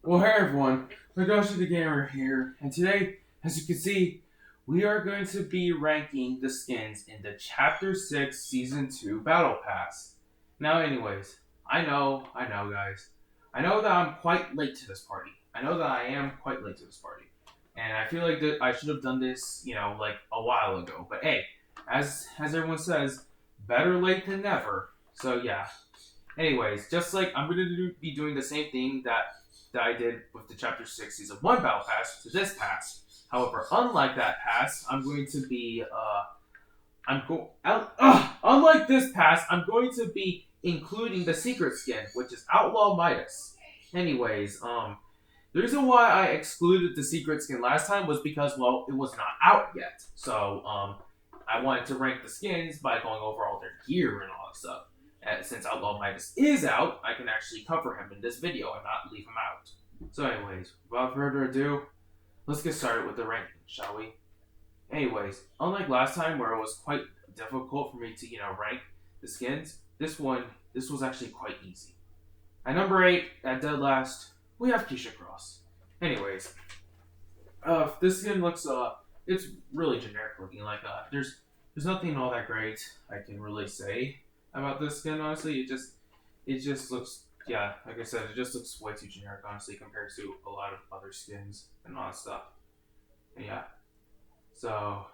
Well, hey everyone, Nagoshi the Gamer here, and today, as you can see, we are going to be ranking the skins in the Chapter 6 Season 2 Battle Pass. Now, anyways, I know, guys. I know that I'm quite late to this party. I know that I am quite late to this party. And I feel like that I should have done this, like a while ago. But hey, as everyone says, better late than never. So yeah, anyways, just like I'm gonna be doing the same thing that I did with the Chapter 6 Season 1 Battle Pass to this pass. However, unlike that pass, I'm going to be unlike this pass, I'm going to be including the secret skin, which is Outlaw Midas. Anyways, the reason why I excluded the secret skin last time was because, well, it was not out yet. So, I wanted to rank the skins by going over all their gear and all that stuff. Since Outlaw Midas is out, I can actually cover him in this video and not leave him out. So, anyways, without further ado, let's get started with the ranking, shall we? Anyways, unlike last time where it was quite difficult for me to, rank the skins, this was actually quite easy. At number 8, at dead last, we have Keisha Cross. Anyways, this skin looks, it's really generic looking. Like, there's nothing all that great I can really say about this skin, honestly. It just looks, yeah, like I said, it just looks way too generic, honestly, compared to a lot of other skins and all that stuff. And yeah, so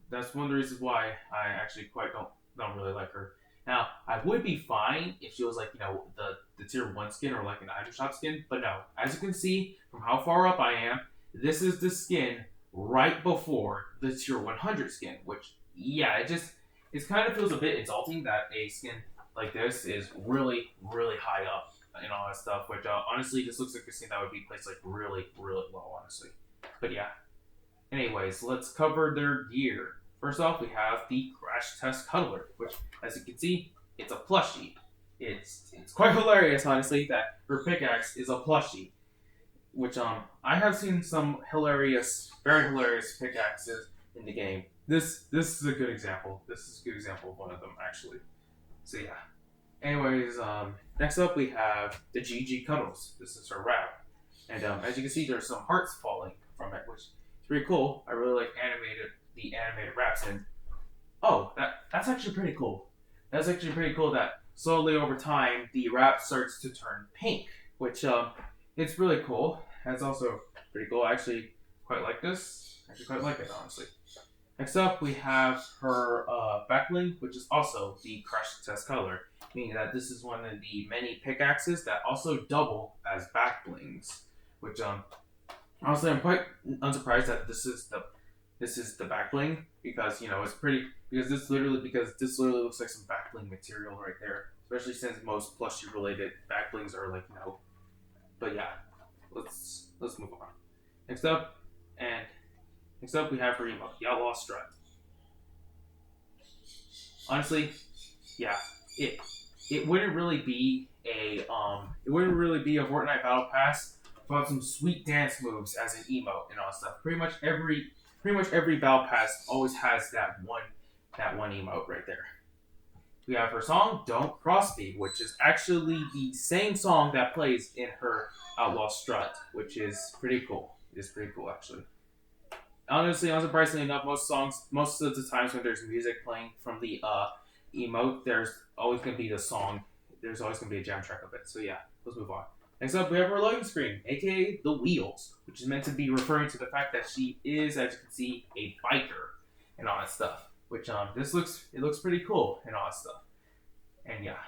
that's one of the reasons why I actually quite don't really like her. Now, I would be fine if she was like, the tier 1 skin or like an item shop skin, but no. As you can see from how far up I am, this is the skin right before the tier 100 skin, which, yeah, it kind of feels a bit insulting that a skin like this is really, really high up and all that stuff, which honestly just looks like a skin that would be placed like really, really low, honestly. But yeah. Anyways, let's cover their gear. First off, we have the Crash Test Cuddler, which, as you can see, it's a plushie. It's quite hilarious, honestly, that her pickaxe is a plushie. Which I have seen some hilarious, very hilarious pickaxes in the game. This is a good example. This is a good example of one of them, actually. So yeah. Anyways, next up we have the GG Cuddles. This is her wrap, and as you can see, there's some hearts falling from it, which is pretty cool. I really like the animated wraps, and oh, that's actually pretty cool. That's actually pretty cool that slowly over time the wrap starts to turn pink, which it's really cool. That's also pretty cool. I actually quite like this. I actually quite like it, honestly. Next up, we have her back bling, which is also the Crash Test color, meaning that this is one of the many pickaxes that also double as back blings. Which honestly, I'm quite unsurprised that this is the back bling because it's pretty because this literally looks like some back bling material right there. Especially since most plushie related back blings are like. But yeah, let's move on. Next up, we have her emote, the Outlaw Strut. Honestly, yeah, it wouldn't really be a Fortnite Battle Pass without some sweet dance moves as an emote and all that stuff. Pretty much every Battle Pass always has that one emote right there. We have her song "Don't Cross Me," which is actually the same song that plays in her Outlaw Strut, which is pretty cool. It's pretty cool, actually. Honestly, unsurprisingly enough, most of the times when there's music playing from the emote, there's always gonna be the song. There's always gonna be a jam track of it. So yeah, let's move on. Next up, we have our loading screen, aka the wheels, which is meant to be referring to the fact that she is, as you can see, a biker and all that stuff. Which it looks pretty cool and all that stuff. And yeah,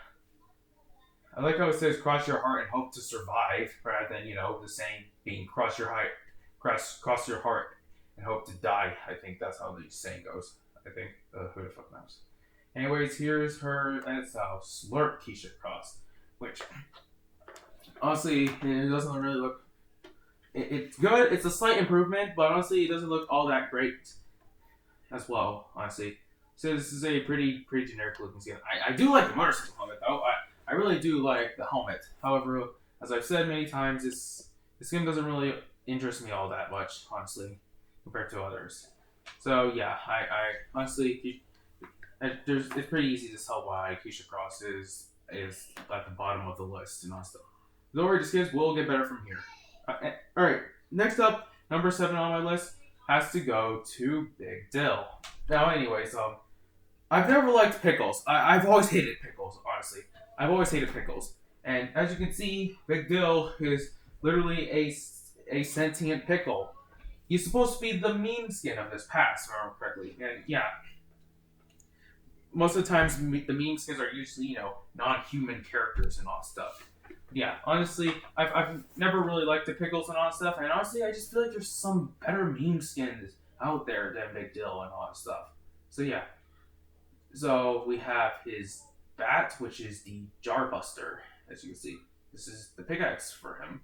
I like how it says "cross your heart and hope to survive" rather than the saying being "cross your heart, cross your heart and hope to die." I think that's how the saying goes. I think who the fuck knows. Anyways, here's her Slurp Keisha Cross, which honestly it doesn't really look. It's good. It's a slight improvement, but honestly, it doesn't look all that great as well. Honestly, so this is a pretty generic looking skin. I do like the motorcycle helmet though. I really do like the helmet. However, as I've said many times, this skin doesn't really interest me all that much, honestly, compared to others. So yeah, I honestly, it's pretty easy to tell why Keisha Cross is at the bottom of the list and all stuff. Don't worry, the skins will get better from here. Alright, next up, number 7 on my list has to go to Big Dill. Now, anyways, I've never liked pickles. I've always hated pickles, honestly. I've always hated pickles. And as you can see, Big Dill is literally a sentient pickle. He's supposed to be the meme skin of this past, if I remember correctly. And yeah, most of the times the meme skins are usually, non-human characters and all stuff. Yeah, honestly, I've never really liked the pickles and all that stuff, and honestly, I just feel like there's some better meme skins out there than Big Dill and all that stuff. So yeah, so we have his bat, which is the Jarbuster, as you can see. This is the pickaxe for him,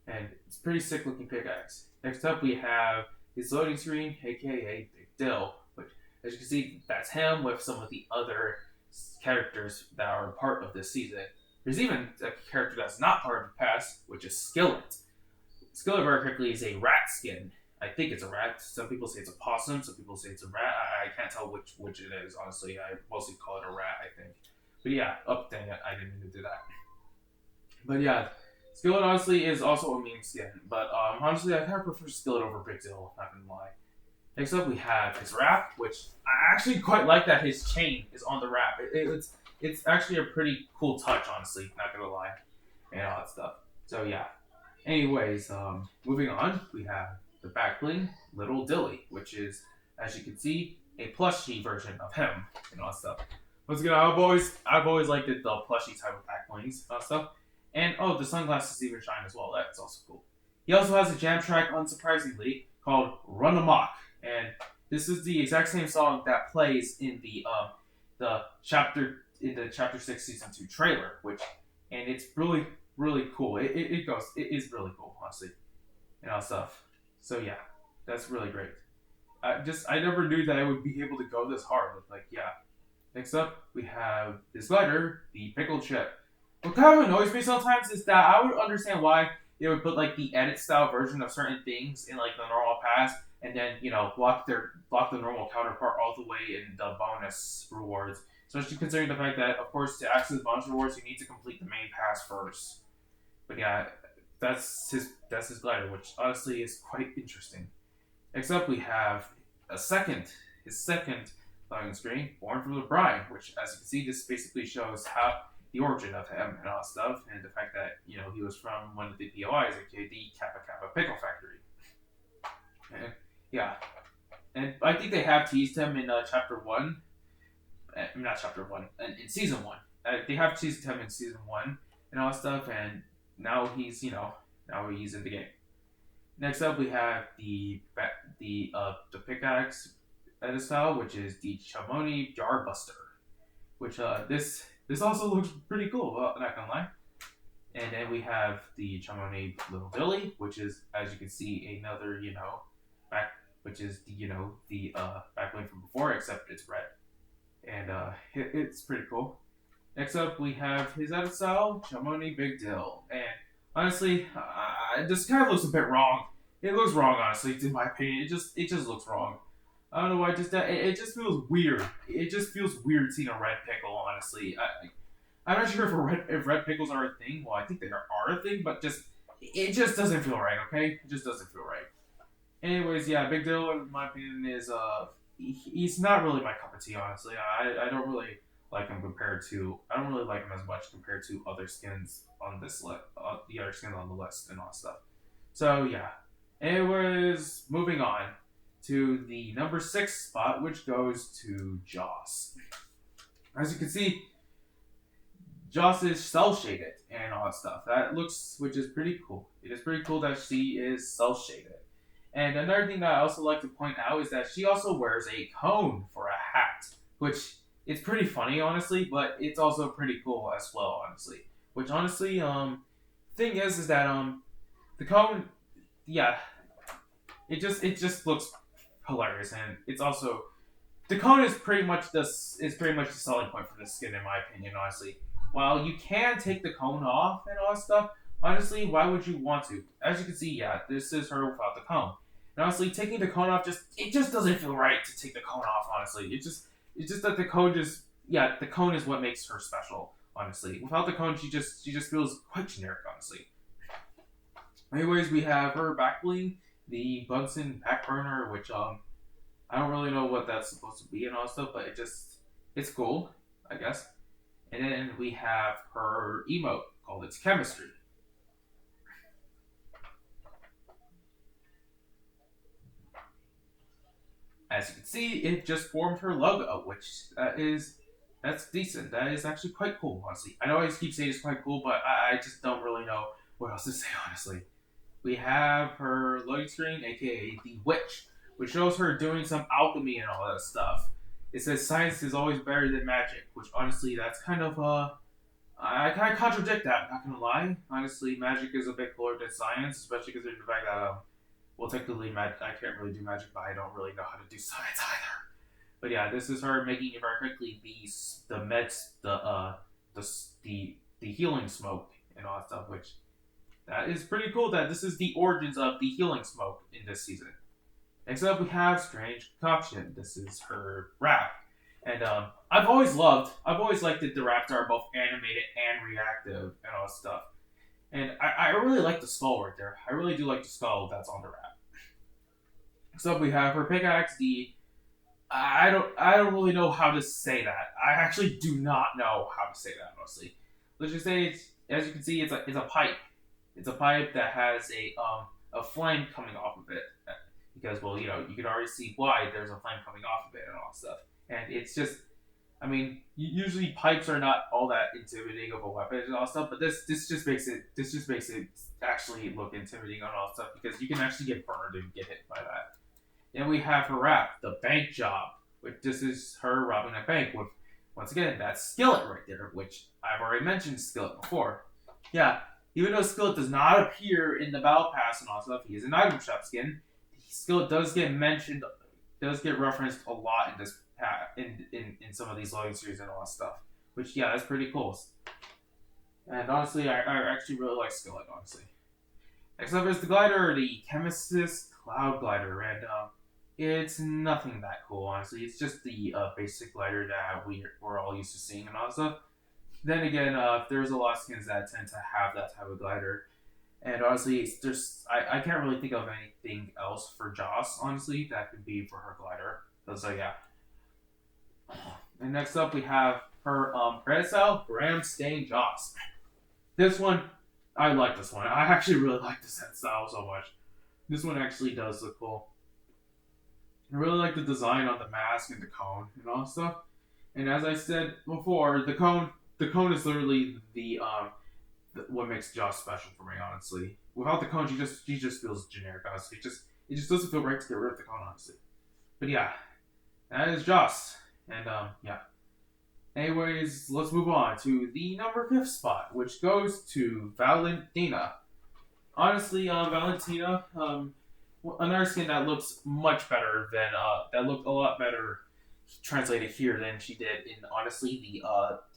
and it's a pretty sick looking pickaxe. Next up, we have his loading screen, aka Big Dill, which, as you can see, that's him with some of the other characters that are part of this season. There's even a character that's not part of the past, which is Skillet. Skillet, very quickly, is a rat skin. I think it's a rat. Some people say it's a possum. Some people say it's a rat. I can't tell which it is, honestly. I mostly call it a rat, I think. But yeah, dang it, I didn't mean to do that. But yeah, Skillet honestly is also a meme skin. But honestly, I kind of prefer Skillet over Big Dill, not gonna lie. Next up, we have his wrap, which I actually quite like that his chain is on the wrap. It's actually a pretty cool touch, honestly, not gonna lie, and all that stuff. So yeah. Anyways, moving on, we have the back bling, Little Dilly, which is, as you can see, a plushie version of him and all that stuff. Once again, I've always liked the plushie type of back blings and all that stuff. And the sunglasses even shine as well. That's also cool. He also has a jam track, unsurprisingly, called Run Amok, and this is the exact same song that plays in the chapter 6 season 2 trailer, and it's really really cool. It is really cool, honestly, and all stuff. So yeah, that's really great. I never knew that I would be able to go this hard. Like yeah. Next up, we have this glider, the Pickle Chip. What kind of annoys me sometimes is that I would understand why they would put like the edit style version of certain things in like the normal pass, and then block the normal counterpart all the way in the bonus rewards. Especially considering the fact that, of course, to access bonus rewards, you need to complete the main pass first. But yeah, that's his glider, which honestly is quite interesting. Next up, we have his second loading screen, Born from the Brine, which, as you can see, this basically shows how the origin of him and all that stuff, and the fact that he was from one of the POIs, aka the Kappa Kappa Pickle Factory. And yeah, and I think they have teased him in chapter 1. Not chapter 1, in season 1. They have teased him in season 1 and all that stuff, and now he's in the game. Next up, we have the pickaxe edit style, which is the Chamoni Jarbuster, which this also looks pretty cool. Well, not gonna lie. And then we have the Chamoni Little Dilly, which is, as you can see, another back, which is the back bling from before, except it's red, and it's pretty cool. Next up, we have his edit style, Chamoni Big Dill, and honestly, this kind of looks a bit wrong. It looks wrong, honestly, in my opinion. It just looks wrong. I don't know why. It just feels weird. It just feels weird seeing a red pickle. Honestly, I'm not sure if red pickles are a thing. Well, I think they are a thing, but it just doesn't feel right. Okay, it just doesn't feel right. Anyways, yeah, Big Dill, in my opinion, is he's not really my cup of tea. Honestly, I don't really like him I don't really like him as much compared to other skins on this list, the other skins on the list and all that stuff. So yeah. Anyways, moving on to the number 6 spot, which goes to Joss. As you can see, Joss is cell shaded and all that stuff. Which is pretty cool. It is pretty cool that she is cell shaded. And another thing that I also like to point out is that she also wears a cone for a hat, which is pretty funny, honestly, but it's also pretty cool as well, honestly. Which honestly, thing is that the cone, yeah, it just looks hilarious, and it's also the cone is pretty much the selling point for this skin, in my opinion, honestly. While you can take the cone off and all that stuff, honestly, why would you want to? As you can see, yeah, this is her without the cone. And honestly, taking the cone off just doesn't feel right to take the cone off, honestly. It's just that the cone is what makes her special, honestly. Without the cone, she just feels quite generic, honestly. Anyways, we have her back bling, the Bunsen back burner, which I don't really know what that's supposed to be and all stuff, but it's cool, I guess. And then we have her emote called It's Chemistry. As you can see, it just formed her logo, which that's decent. That is actually quite cool, honestly. I know I just keep saying it's quite cool, but I just don't really know what else to say, honestly. We have her loading screen, aka the Witch, which shows her doing some alchemy and all that stuff. It says science is always better than magic, which honestly, that's kind of I kind of contradict that. I'm not gonna lie. Honestly, magic is a bit cooler than science, especially considering the fact that well, technically, I can't really do magic, but I don't really know how to do science either. But yeah, this is her making it very quickly the meds, the the healing smoke and all that stuff, which that is pretty cool. That this is the origins of the healing smoke in this season. Next up, we have Strange Concoction. This is her rap, and I've always liked that the raps are both animated and reactive and all that stuff. And I really like the skull right there. I really do like the skull that's on the rap. Next up, we have her pickaxe. I don't really know how to say that. I actually do not know how to say that honestly. Let's just say it's, as you can see, it's a pipe. It's a pipe that has a flame coming off of it because well you can already see why there's a flame coming off of it and all that stuff. And it's just I mean usually pipes are not all that intimidating of a weapon and all that stuff, but this just makes it actually look intimidating and all that stuff because you can actually get burned and get hit by that. Then we have her rap, the bank job, which this is her robbing a bank with, once again, that skillet right there, which I've already mentioned skillet before. Yeah, even though skillet does not appear in the battle pass and all stuff, he is an item shop skin. Skillet does get mentioned, does get referenced a lot in this in some of these loading series and all that stuff. Which yeah, that's pretty cool. And honestly, I actually really like skillet. Honestly, next up is the glider, the Chemist's Cloud Glider, and it's nothing that cool, honestly. It's just the basic glider that we're all used to seeing and all that stuff. Then again, there's a lot of skins that tend to have that type of glider. And honestly, I can't really think of anything else for Joss, honestly, that could be for her glider. So yeah. And next up, we have her credit style, Ram Stain Joss. This one, I like this one. I actually really like this head style so much. This one actually does look cool. I really like the design on the mask and the cone and all that stuff. And as I said before, the cone is literally what makes Joss special for me, honestly. Without the cone, she just feels generic, honestly. It just doesn't feel right to get rid of the cone, honestly. But yeah, that is Joss, and yeah. Anyways, let's move on to the number 5th spot, which goes to Valentina. Honestly, Valentina, another skin that looks much better than that looked a lot better translated here than she did in honestly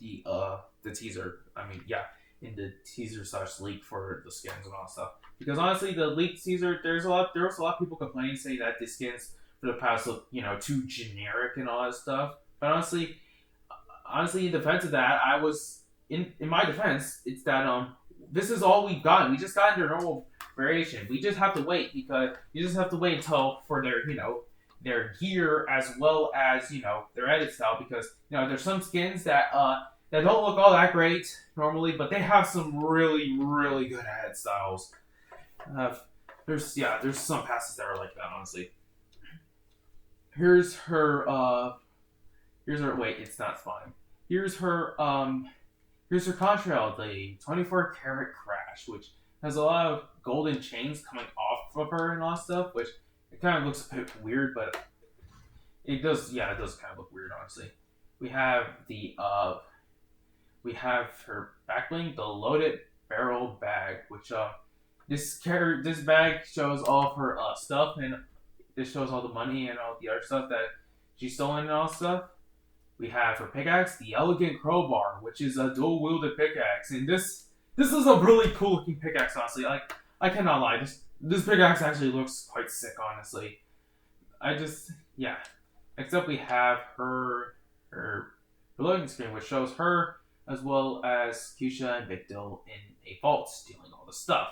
the teaser. I mean, yeah, in the teaser slash leak for the skins and all that stuff. Because honestly, the leaked teaser, there was a lot of people complaining saying that the skins for the past look too generic and all that stuff. But honestly, in defense of that, I was in my defense, it's that this is all we've gotten. We just got their normal variation. We just have to wait because you just have to wait until for their their gear as well as their edit style because there's some skins that don't look all that great normally, but they have some really really good edit styles. There's some passes that are like that honestly. Here's her wait, it's not spawning. Here's her contrail, the 24 karat crash, which has a lot of golden chains coming off of her and all that stuff, which it kind of looks a bit weird, but it does kind of look weird, honestly. We have her back bling, the loaded barrel bag, which this bag shows all of her stuff, and this shows all the money and all the other stuff that she's stolen and all stuff. We have her pickaxe, the Elegant Crowbar, which is a dual-wielded pickaxe, and this is a really cool-looking pickaxe, honestly. I cannot lie, this pickaxe actually looks quite sick, honestly. Yeah. Next up, we have her loading screen, which shows her as well as Keisha and Victil in a vault stealing all the stuff.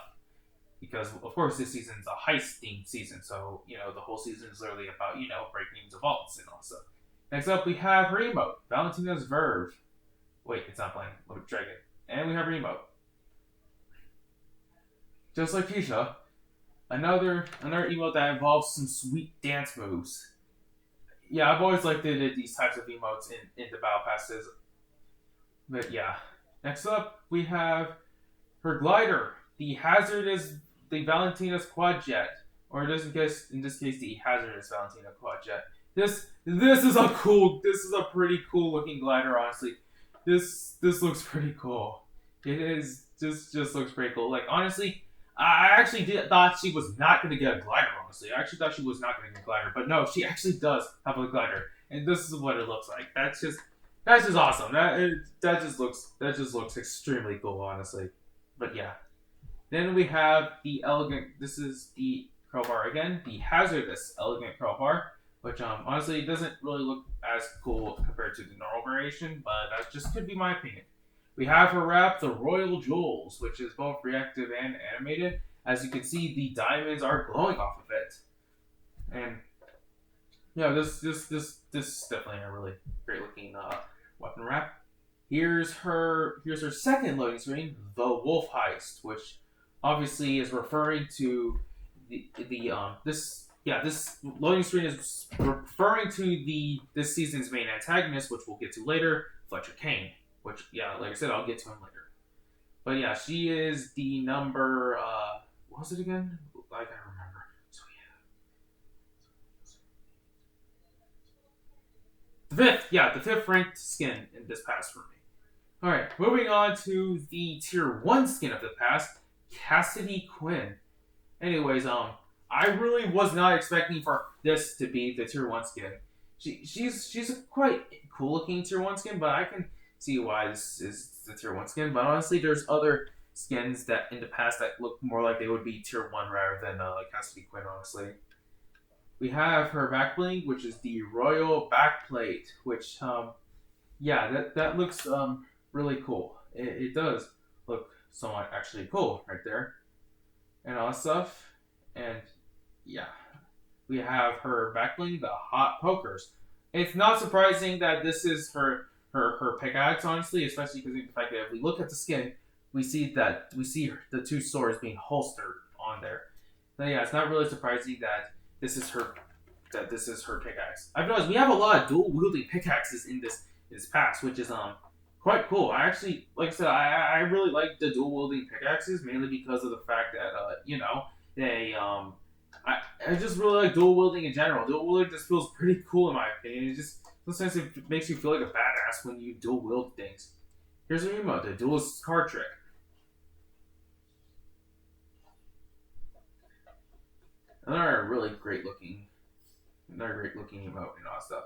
because of course this season's a heist themed season, so the whole season is literally about breaking into vaults and all stuff. Next up, we have her emote, Valentina's Verve. Wait, it's not playing. Dragon, and we have her emote. Just like Keisha, another emote that involves some sweet dance moves. Yeah, I've always liked these types of emotes in the battle passes. But yeah. Next up, we have her glider, the Valentina's quad jet, or in this case, the hazardous Valentina quad jet. This is a pretty cool looking glider. Honestly, this looks pretty cool. It is just looks pretty cool. Like honestly, I actually thought she was not going to get a glider, honestly. I actually thought she was not going to get a glider. But no, she actually does have a glider. And this is what it looks like. That's just awesome. That just looks extremely cool, honestly. But yeah. Then we have the elegant, this is the crowbar again, the hazardous elegant crowbar. Which honestly doesn't really look as cool compared to the normal variation, but that just could be my opinion. We have her wrap, the Royal Jewels, which is both reactive and animated. As you can see, the diamonds are glowing off of it. And yeah, this is definitely a really great looking weapon wrap. Here's her second loading screen, the Wolf Heist, which obviously is referring to this loading screen is referring to this season's main antagonist, which we'll get to later, Fletcher Kane. Which, yeah, like I said, I'll get to him later. But yeah, she is the number, what was it again? I gotta remember. So yeah. The fifth ranked skin in this pass for me. Alright, moving on to the tier 1 skin of the pass, Cassidy Quinn. Anyways, I really was not expecting for this to be the tier 1 skin. She's a quite cool looking tier 1 skin, but I can see why this is the tier 1 skin. But honestly, there's other skins that in the past that look more like they would be tier 1 rather than Cassidy Quinn, honestly. We have her back bling, which is the Royal Backplate, which, that looks really cool. It does look somewhat actually cool right there. And all that stuff. And yeah, we have her back bling, the Hot Pokers. It's not surprising that this is her pickaxe, honestly, especially because of the fact that if we look at the skin, we see the two swords being holstered on there. But yeah, it's not really surprising that this is her pickaxe. I've noticed we have a lot of dual wielding pickaxes in this pass, which is quite cool. I actually, like I said, I really like the dual wielding pickaxes mainly because of the fact that they I just really like dual wielding in general. Dual wielding just feels pretty cool in my opinion. It just sometimes it makes you feel like a badass when you dual wield things. Here's an emote, the duelist card trick. Another really great looking emote and all that stuff.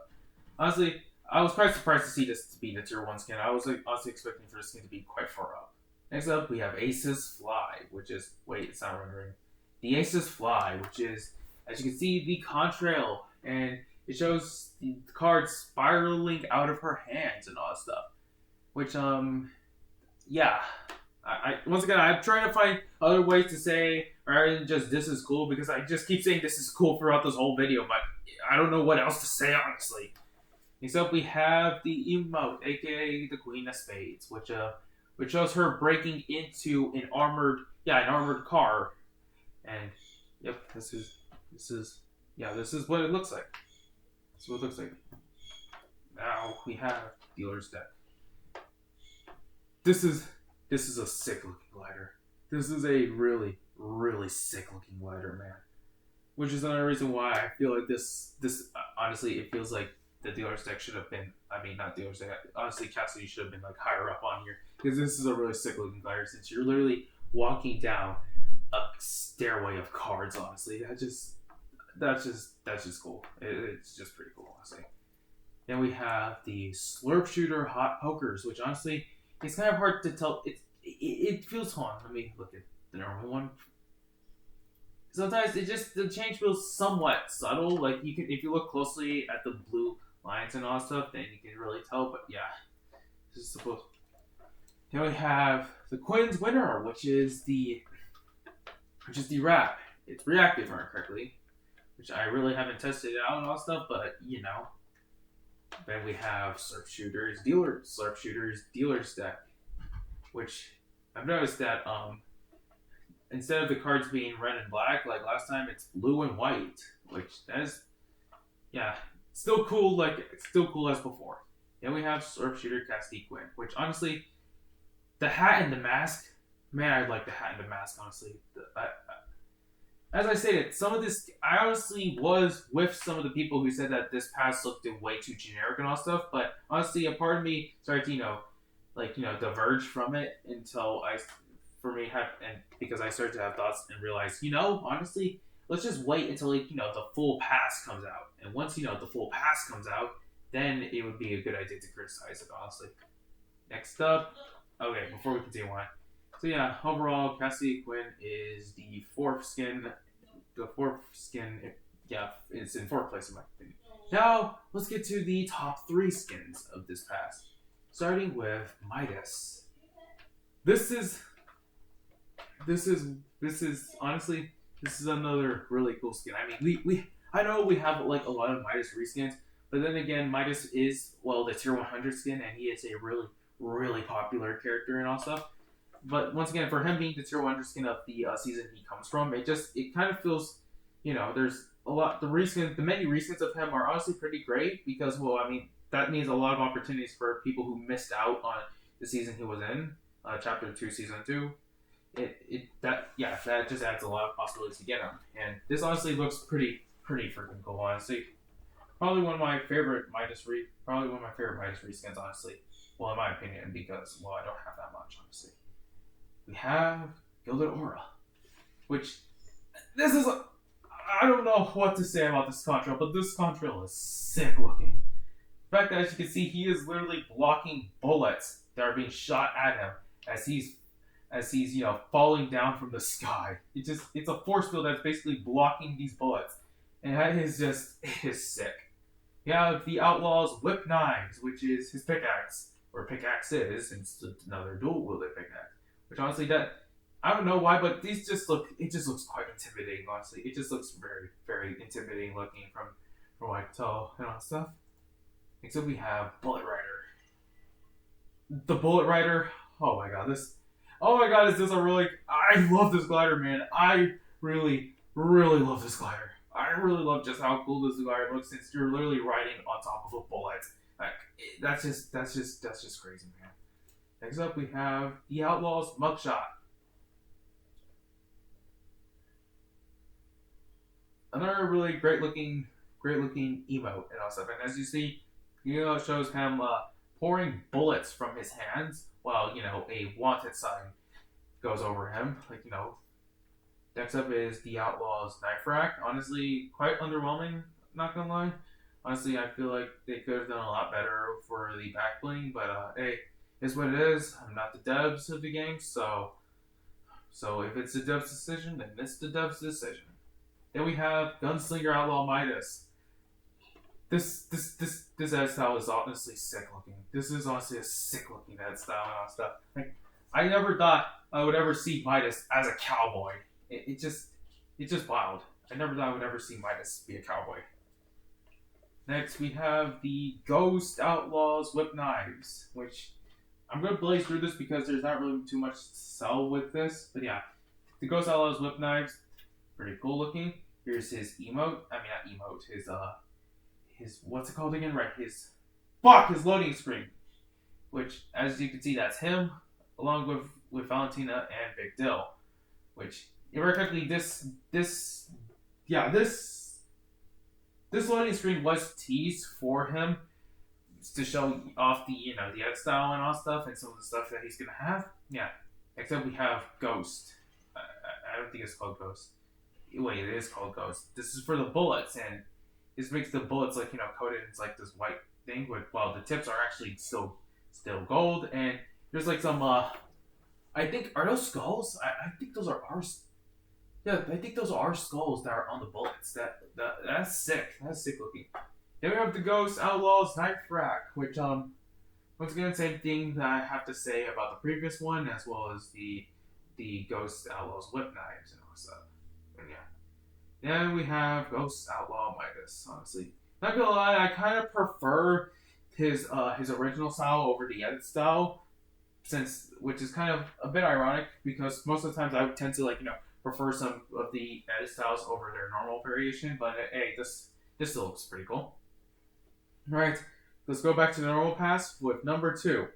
Honestly, I was quite surprised to see this to be the tier 1 skin. I was honestly expecting for this skin to be quite far up. Next up, we have Ace's Fly, which is it's not rendering. The Ace's Fly, which is, as you can see, the contrail, and it shows the card spiraling out of her hands and all that stuff. Which, yeah. I once again, I'm trying to find other ways to say, rather than just this is cool, because I just keep saying this is cool throughout this whole video, but I don't know what else to say, honestly. Next up, we have the emote, aka the Queen of Spades, which shows her breaking into an armored car, and yep, this is what it looks like. This is what it looks like. Now we have dealer's deck. This is a sick looking glider. This is a really, really sick looking glider, man. Which is another reason why I feel like this honestly, it feels like the dealer's deck should have been, not dealer's deck, honestly, Cassidy should have been like higher up on here. Because this is a really sick looking glider since you're literally walking down a stairway of cards, honestly. That's just cool. It's just pretty cool, honestly. Then we have the Slurp Shooter Hot Pokers, which honestly, it's kind of hard to tell. It feels fun. Let me look at the normal one. Sometimes the change feels somewhat subtle. Like if you look closely at the blue lines and all that stuff, then you can really tell. But yeah, this is supposed. Then we have the Quinn's Winner, which is the which is the wrap. It's reactive armor correctly, which I really haven't tested out and all stuff, but you know. Then we have dealer's deck, which I've noticed that instead of the cards being red and black like last time, it's blue and white, which that is, yeah, still cool. Like it's still cool as before. Then we have Sharpshooter Cassidy Quinn, which honestly, the hat and the mask, man, I like the hat and the mask. Honestly, as I stated, some of this, I honestly was with some of the people who said that this pass looked way too generic and all stuff. But honestly, a part of me started to, diverge from it until because I started to have thoughts and realize, honestly, let's just wait until the full pass comes out. And once the full pass comes out, then it would be a good idea to criticize it. Honestly. Next up, okay, before we continue on. So yeah, overall, Cassidy Quinn is the fourth skin. Yeah, it's in fourth place in my opinion. Now, let's get to the top 3 skins of this pass. Starting with Midas. This is honestly, this is another really cool skin. I mean, I know we have like a lot of Midas reskins, but then again, Midas is, well, the tier 100 skin, and he is a really, really popular character and all stuff. But once again, for him being the tier 100 skin of the season he comes from, it kind of feels, there's a lot. The many reskins of him are honestly pretty great because, well, I mean, that means a lot of opportunities for people who missed out on the season he was in, Chapter 2, Season 2. That just adds a lot of possibilities to get him. And this honestly looks pretty freaking cool, honestly. Probably one of my favorite Midas reskins, honestly. Well, in my opinion, because, well, I don't have that much, honestly. We have Gilded Aura, which I don't know what to say about this Contrail, but this Contrail is sick looking. The fact that, as you can see, he is literally blocking bullets that are being shot at him as he's falling down from the sky. It's a force field that's basically blocking these bullets, and that is sick. You have the Outlaw's Whip Knives, which is his pickaxe, or pickaxe is, since it's another dual-wielded pickaxe. Which honestly, I don't know why, but it just looks quite intimidating, honestly. It just looks very, very intimidating looking from what I can tell and all that stuff. Except we have Bullet Rider. The Bullet Rider, oh my god, is this a really... I love this glider, man. I really, really love this glider. I really love just how cool this glider looks since you're literally riding on top of a bullet. Like, that's just crazy, man. Next up, we have the Outlaw's Mugshot. Another really great looking emote and all stuff. And as you see, it shows him pouring bullets from his hands while a wanted sign goes over him. Next up is the Outlaw's Knife Rack. Honestly, quite underwhelming. Not gonna lie. Honestly, I feel like they could have done a lot better for the back bling, but hey. Is what it is. I'm not the devs of the game, so if it's the devs' decision, then it's the devs' decision. Then we have Gunslinger Outlaw Midas. This ad style is honestly sick looking. This is honestly a sick looking ad style and all stuff. Like, I never thought I would ever see Midas as a cowboy. It's just wild. I never thought I would ever see Midas be a cowboy. Next, we have the Ghost Outlaws Whip Knives, which I'm going to blaze through this because there's not really too much to sell with this. But yeah, the Ghost Outlaws Whip Knives, pretty cool looking. Here's his emote. I mean, not emote. His what's it called again? Right, his loading screen. Which, as you can see, that's him, along with Valentina and Big Dill. Which, irrecordly, this loading screen was teased for him to show off the art style and all stuff and some of the stuff that he's gonna have. Yeah. Except we have Ghost. I don't think it's called Ghost. Wait, it is called Ghost. This is for the bullets, and this makes the bullets coated in like this white thing with, well, the tips are actually still gold, and there's like some I think, are those skulls? I think those are ours. Yeah, I think those are our skulls that are on the bullets. That's sick. That's sick looking. Then we have the Ghost Outlaws Knife Rack, which once again, same thing that I have to say about the previous one, as well as the Ghost Outlaws Whip Knives and all stuff. Then we have Ghost Outlaw Midas. Honestly, not gonna lie, I kind of prefer his original style over the edit style, since which is kind of a bit ironic because most of the times I would tend to prefer some of the edit styles over their normal variation. But hey, this still looks pretty cool. All right, let's go back to the normal pass with number two.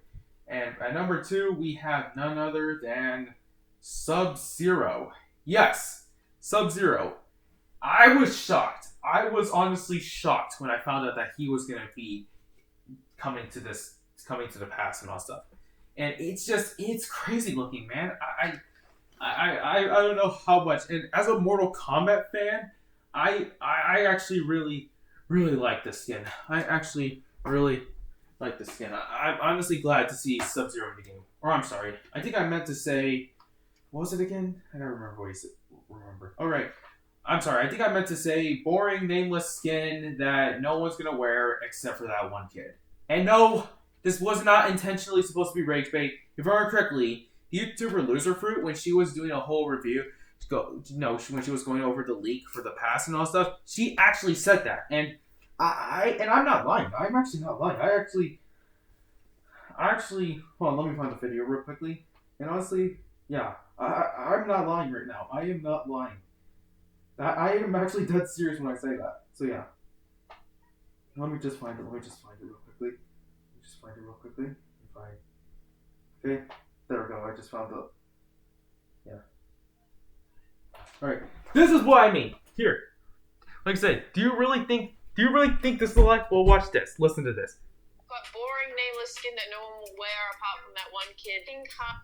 And at number two, we have none other than Sub Zero. Yes, Sub Zero. I was shocked. I was honestly shocked when I found out that he was gonna be coming to the pass and all stuff. And it's crazy looking, man. I don't know how much. And as a Mortal Kombat fan, I actually really like this skin. I actually really like the skin. I'm honestly glad to see Sub Zero in the game. Or I'm sorry, I think I meant to say, what was it again? I don't remember what he said. Remember. All right. I'm sorry. I think I meant to say boring, nameless skin that no one's gonna wear except for that one kid. And no, this was not intentionally supposed to be rage bait. If I remember correctly, the YouTuber Loserfruit, when she was doing a whole review, when she was going over the leak for the pass and all stuff, she actually said that. And I'm not lying. I'm actually not lying. I actually hold on. Let me find the video real quickly. And honestly, yeah, I'm not lying right now. I am not lying. I am actually dead serious when I say that. So yeah. Let me just find it. Let me just find it real quickly. Okay, there we go. I just found the. Yeah. All right. This is what I mean. Here, like I said, do you really think this is life? Well, watch this. Listen to this. Got boring, nameless skin that no one will wear apart from that one kid.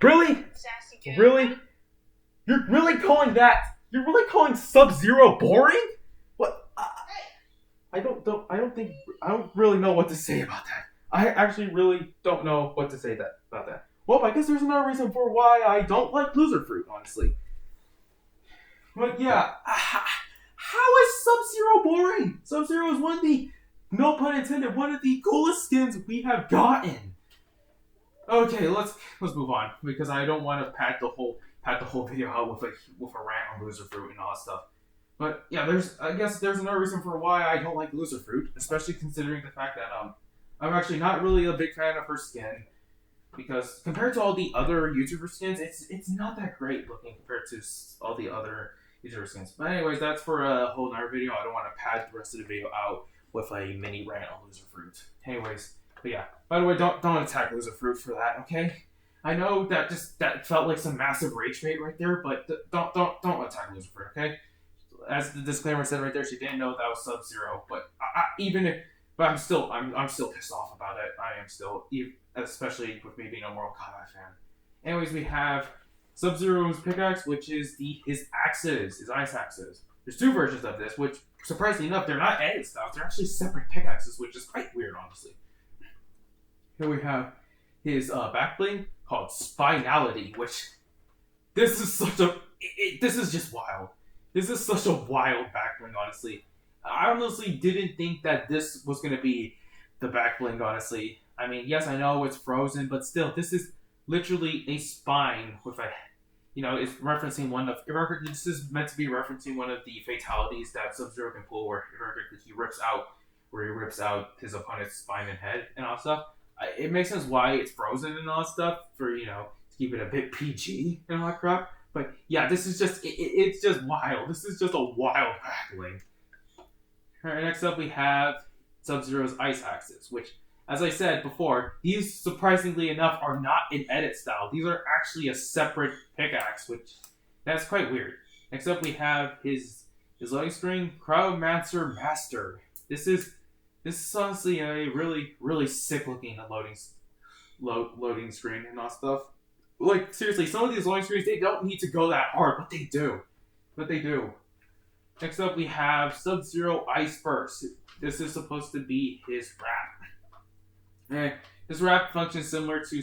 Really? Sassy girl. Really? You're really calling that? You're really calling Sub-Zero boring? What? I don't really know what to say about that. I actually really don't know what to say about that. Well, I guess there's another reason for why I don't like Loserfruit, honestly. But yeah, how is Sub-Zero boring? Sub-Zero is one of the, no pun intended, one of the coolest skins we have gotten. Okay, let's move on because I don't want to pat the whole video out with a rant on Loserfruit and all that stuff. But yeah, I guess there's another reason for why I don't like Loserfruit, especially considering the fact that I'm actually not really a big fan of her skin, because compared to all the other YouTuber skins, it's not that great looking compared to all the other YouTuber skins. But anyways, that's for a whole other video. I don't want to pad the rest of the video out with a mini rant on Loserfruit. Anyways, but yeah. By the way, don't attack Loserfruit for that, okay? I know that felt like some massive rage bait right there, but don't attack Loserfruit, okay? As the disclaimer said right there, she didn't know that was Sub-Zero, but but I'm still pissed off about it. I am still, especially with me being a Mortal Kombat fan. Anyways, we have Sub-Zero's pickaxe, which is his ice axes. There's two versions of this, which surprisingly enough, they're not edit styles. They're actually separate pickaxes, which is quite weird, honestly. Here we have his back bling called Spinality, which this is just wild. This is such a wild back bling, honestly. I honestly didn't think that this was going to be the back bling, honestly. I mean, yes, I know it's frozen, but still, this is literally a spine with a, it's referencing this is meant to be referencing one of the fatalities that Sub-Zero can pull where he rips out his opponent's spine and head and all stuff. It makes sense why it's frozen and all that stuff for, to keep it a bit PG and all that crap. But yeah, this is just, it's just wild. This is just a wild back bling. Alright, next up we have Sub-Zero's ice axes, which, as I said before, these surprisingly enough are not in edit style. These are actually a separate pickaxe, which that's quite weird. Next up we have his loading screen, Crowdmancer Master. This is honestly a really, really sick looking loading screen and all stuff. Like, seriously, some of these loading screens, they don't need to go that hard, but they do. Next up, we have Sub-Zero Ice Burst. This is supposed to be his wrap. This wrap functions similar to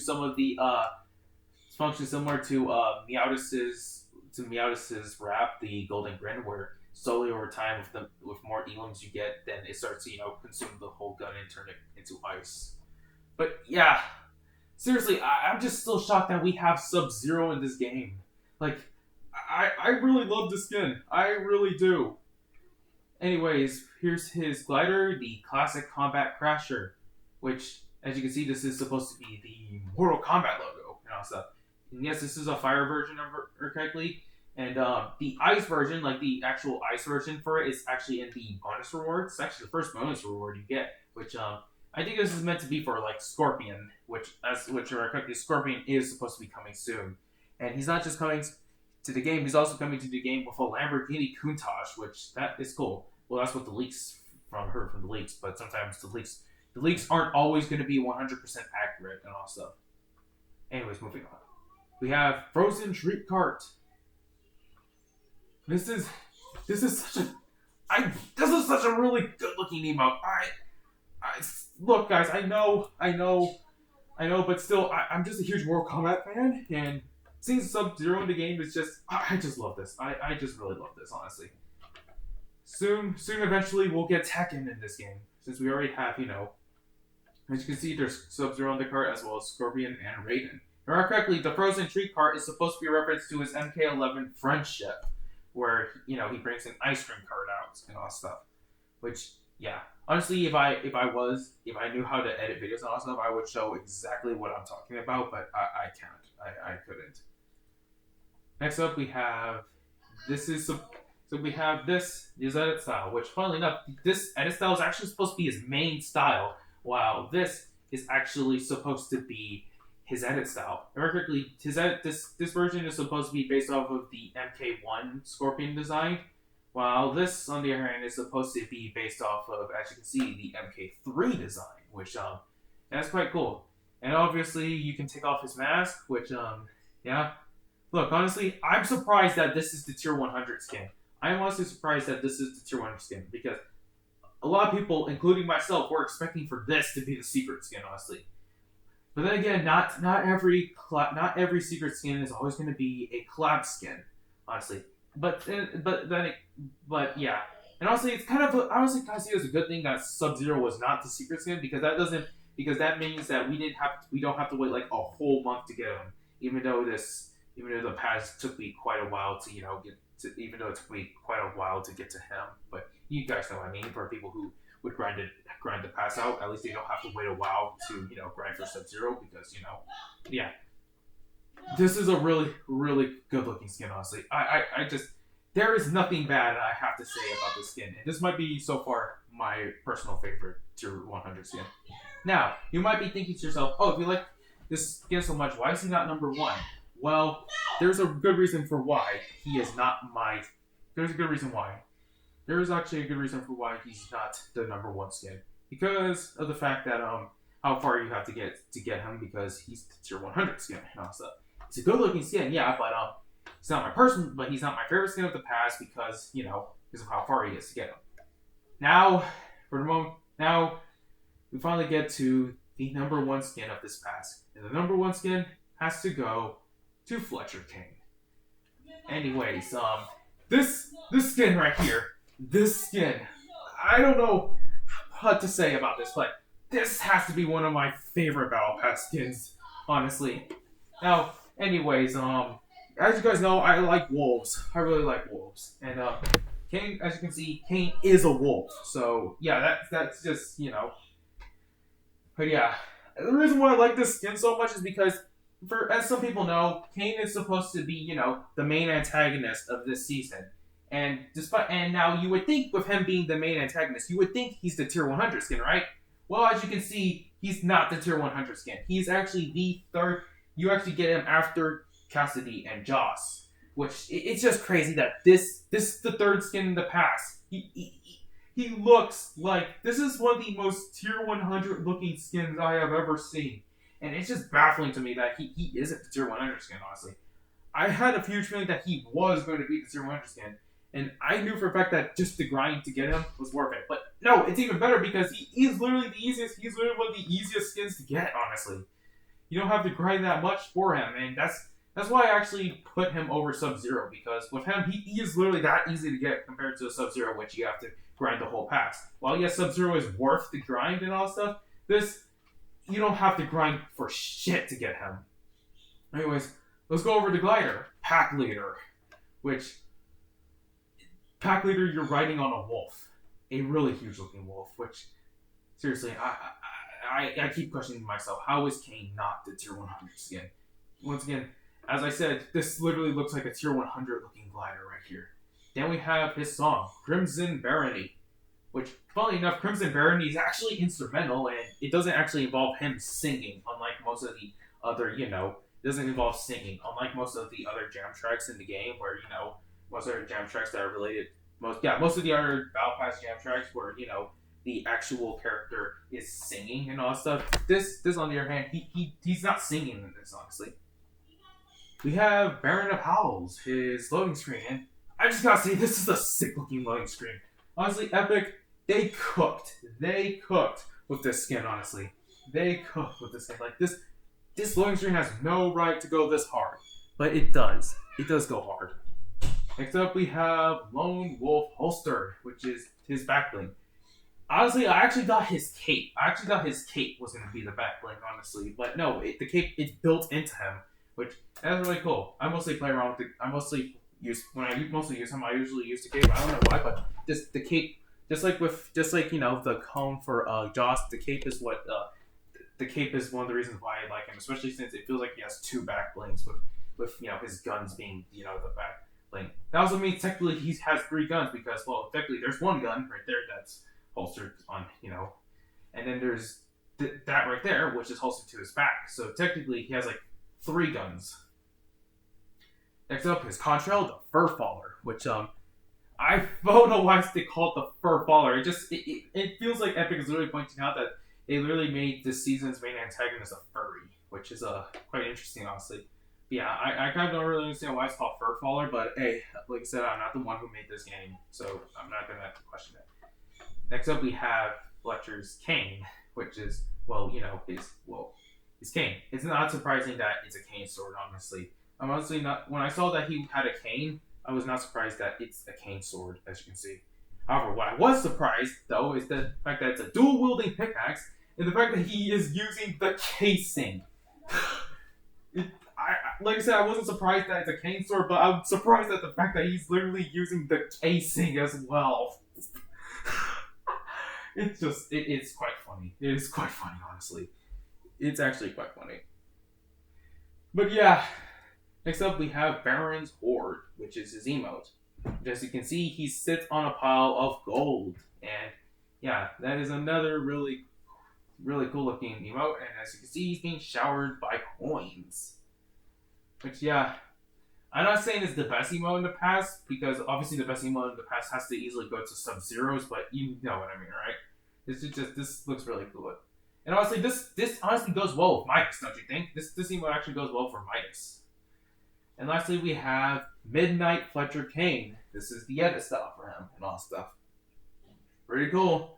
Meowth's wrap, the Golden Grin, where slowly over time, with more elims you get, then it starts to consume the whole gun and turn it into ice. But yeah, seriously, I'm just still shocked that we have Sub-Zero in this game. Like, I really love the skin. I really do. Anyways, here's his glider, the Classic Combat Crasher, which, as you can see, this is supposed to be the Mortal Kombat logo and all stuff. And yes, this is a fire version of it correctly. And the ice version, like the actual ice version for it, is actually in the bonus reward. It's actually the first bonus reward you get, which I think this is meant to be for like Scorpion, which correctly, Scorpion is supposed to be coming soon. And he's not just coming to the game; he's also coming to the game with a Lamborghini Countach, which that is cool. Well, that's what the leaks from the leaks, but sometimes the leaks aren't always going to be 100% accurate and all stuff. Anyways, moving on. We have Frozen Street Cart. This is such a really good looking emote. I look, guys. I know, but still, I'm just a huge Mortal Kombat fan, and seeing Sub-Zero in the game is just, I just love this. I just really love this, honestly. Soon, eventually, we'll get Tekken in this game, since we already have, as you can see, there's Sub-Zero on the cart, as well as Scorpion and Raiden. If I remember correctly, the Frozen Treat Cart is supposed to be a reference to his MK11 friendship, where, he brings an ice cream cart out and all that stuff. Which, yeah. Honestly, if I knew how to edit videos and all that stuff, I would show exactly what I'm talking about, but I can't. I couldn't. Next up, we have, we have this edit style, which, funnily enough, this edit style is actually supposed to be his main style, while this is actually supposed to be his edit style. Correctly, this version is supposed to be based off of the MK1 Scorpion design, while this, on the other hand, is supposed to be based off of, as you can see, the MK3 design, which that's quite cool. And obviously, you can take off his mask, which yeah. Look, honestly, I'm surprised that this is the Tier 100 skin. I'm honestly surprised that this is the Tier 100 skin, because a lot of people, including myself, were expecting for this to be the secret skin, honestly. But then again, not every secret skin is always going to be a collab skin, honestly. But yeah, and honestly, it's kind of I honestly kind of see it as a good thing that Sub-Zero was not the secret skin, because that means that we don't have to wait like a whole month to get him, even though the pass took me quite a while to even though it took me quite a while to get to him. But you guys know what I mean. For people who would grind the pass out, at least they don't have to wait a while to grind for Sub-Zero, because yeah. This is a really, really good looking skin, honestly. I just, there is nothing bad I have to say about this skin. And this might be, so far, my personal favorite Tier 100 skin. Now, you might be thinking to yourself, oh, if you like this skin so much, why is he not number 1? Well, there's a good reason for why he is not there's a good reason why. There is actually a good reason for why he's not the number 1 skin. Because of the fact that, how far you have to get him, because he's the Tier 100 skin and all stuff. It's a good looking skin, yeah, but he's not my favorite skin of the past, because of how far he is to get him. Now, for the moment, we finally get to the number 1 skin of this pass, and the number 1 skin has to go to Fletcher King. Anyways, this skin right here, I don't know what to say about this, but this has to be one of my favorite Battle Pass skins, honestly. Now, anyways, as you guys know, I like wolves. I really like wolves. And, Kane, as you can see, Kane is a wolf. So, yeah, that's just, But yeah, the reason why I like this skin so much is because, as some people know, Kane is supposed to be, the main antagonist of this season. And now you would think, with him being the main antagonist, you would think he's the Tier 100 skin, right? Well, as you can see, he's not the Tier 100 skin. He's actually the third. You actually get him after Cassidy and Joss, which it's just crazy that this is the third skin in the past. He looks like, this is one of the most Tier 100 looking skins I have ever seen, and it's just baffling to me that he isn't the Tier 100 skin. Honestly, I had a huge feeling that he was going to be the Tier 100 skin, and I knew for a fact that just the grind to get him was worth it. But no, it's even better, because he is literally the easiest. He's literally one of the easiest skins to get. Honestly. You don't have to grind that much for him, and that's why I actually put him over Sub-Zero, because with him, he is literally that easy to get compared to a Sub-Zero, which you have to grind the whole pass. While yes, Sub-Zero is worth the grind and all stuff, this, you don't have to grind for shit to get him. Anyways, let's go over the glider, Pack Leader, which pack leader, you're riding on a wolf, a really huge looking wolf. Which, seriously, I keep questioning myself. How is Kane not the tier 100 skin? Once again, as I said, this literally looks like a tier 100 looking glider right here. Then we have his song, Crimson Barony, which, funnily enough, Crimson Barony is actually instrumental, and it doesn't actually involve him singing, unlike most of the other, it doesn't involve singing, unlike most of the other jam tracks in the game, where, most other jam tracks that are related, most of the other Battle Pass jam tracks where, the actual character is singing and all that stuff. This on the other hand, he's not singing in this, honestly. We have Baron of Howls, his loading screen, and I just gotta say, this is a sick looking loading screen. Honestly, Epic, they cooked with this skin, honestly. They cooked with this skin. Like, this loading screen has no right to go this hard, but it does. It does go hard. Next up, we have Lone Wolf Holster, which is his back bling. Honestly, I actually thought his cape was going to be the back bling, honestly. But no, the cape, it's built into him, which that's really cool. I mostly play around with when I mostly use him, I usually use the cape. I don't know why, but the cape, just like the cone for Joss, the cape is one of the reasons why I like him, especially since it feels like he has two back blings with his guns being the back bling. That also means technically he has 3 guns because, well, technically there's one gun right there that's holstered on, and then there's that right there, which is holstered to his back. So technically he has like 3 guns. Next up is Contrail, the Fur Faller, which I don't know why they call it the Fur Faller. It feels like Epic is literally pointing out that they literally made this season's main antagonist a furry, which is quite interesting, honestly. But yeah, I kind of don't really understand why it's called Fur Faller, but hey, like I said, I'm not the one who made this game, so I'm not gonna have to question it. Next up, we have Fletcher's Cane, which is, his cane. It's not surprising that it's a cane sword, honestly. I'm honestly not. When I saw that he had a cane, I was not surprised that it's a cane sword, as you can see. However, what I was surprised, though, is the fact that it's a dual-wielding pickaxe, and the fact that he is using the casing. Like I said, I wasn't surprised that it's a cane sword, but I'm surprised at the fact that he's literally using the casing as well. It's quite funny. It is quite funny, honestly. It's actually quite funny. But yeah, next up we have Baron's Hoard, which is his emote. As you can see, he sits on a pile of gold. And yeah, that is another really, really cool looking emote. And as you can see, he's being showered by coins. Which, yeah, I'm not saying it's the best emote in the past, because obviously the best emote in the past has to easily go to Sub-Zeros, but you know what I mean, right? This looks really cool. And honestly, this honestly goes well with Midas, don't you think? This emote actually goes well for Midas. And lastly, we have Midnight Fletcher Kane. This is the edit style for him and all stuff. Pretty cool.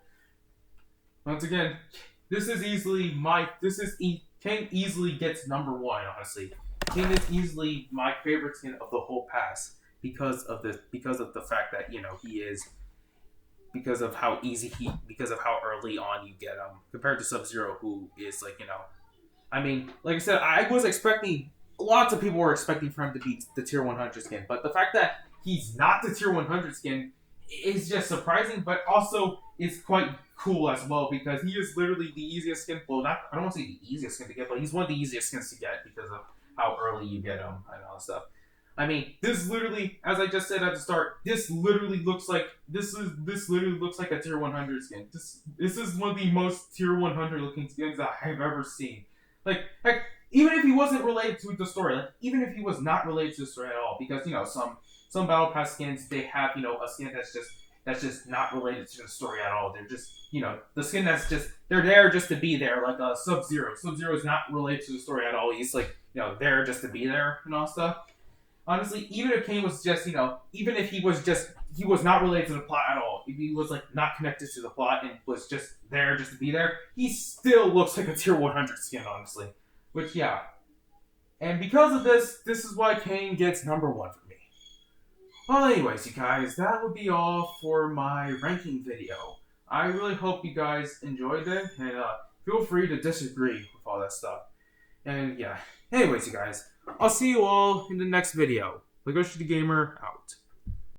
Once again, Kane easily gets number 1, honestly. Kane is easily my favorite skin of the whole pass because of the fact that he is, because of how early on you get him compared to Sub-Zero, who is like I mean, like I said, I was expecting, lots of people were expecting for him to be the tier 100 skin, but the fact that he's not the tier 100 skin is just surprising, but also is quite cool as well, because he is literally the easiest skin. Well, I don't want to say the easiest skin to get, but he's one of the easiest skins to get because of how early you get him and all that stuff. I mean, this literally, as I just said at the start, this literally looks like a tier 100 skin. This is one of the most tier 100 looking skins that I've ever seen. Like, heck, even if he wasn't related to the story, even if he was not related to the story at all, because some Battle Pass skins, they have a skin that's just not related to the story at all. They're just the skin they're there just to be there, like a Sub-Zero. Sub-Zero is not related to the story at all. He's there just to be there and all stuff. Honestly, even if Kane was just, even if he was not related to the plot at all, if he was not connected to the plot and was just there just to be there, he still looks like a tier 100 skin, honestly. Which, yeah. And because of this is why Kane gets number 1 for me. Well, anyways, you guys, that would be all for my ranking video. I really hope you guys enjoyed it, and feel free to disagree with all that stuff. And yeah, anyways, you guys, I'll see you all in the next video. Legoshi the Gamer, out.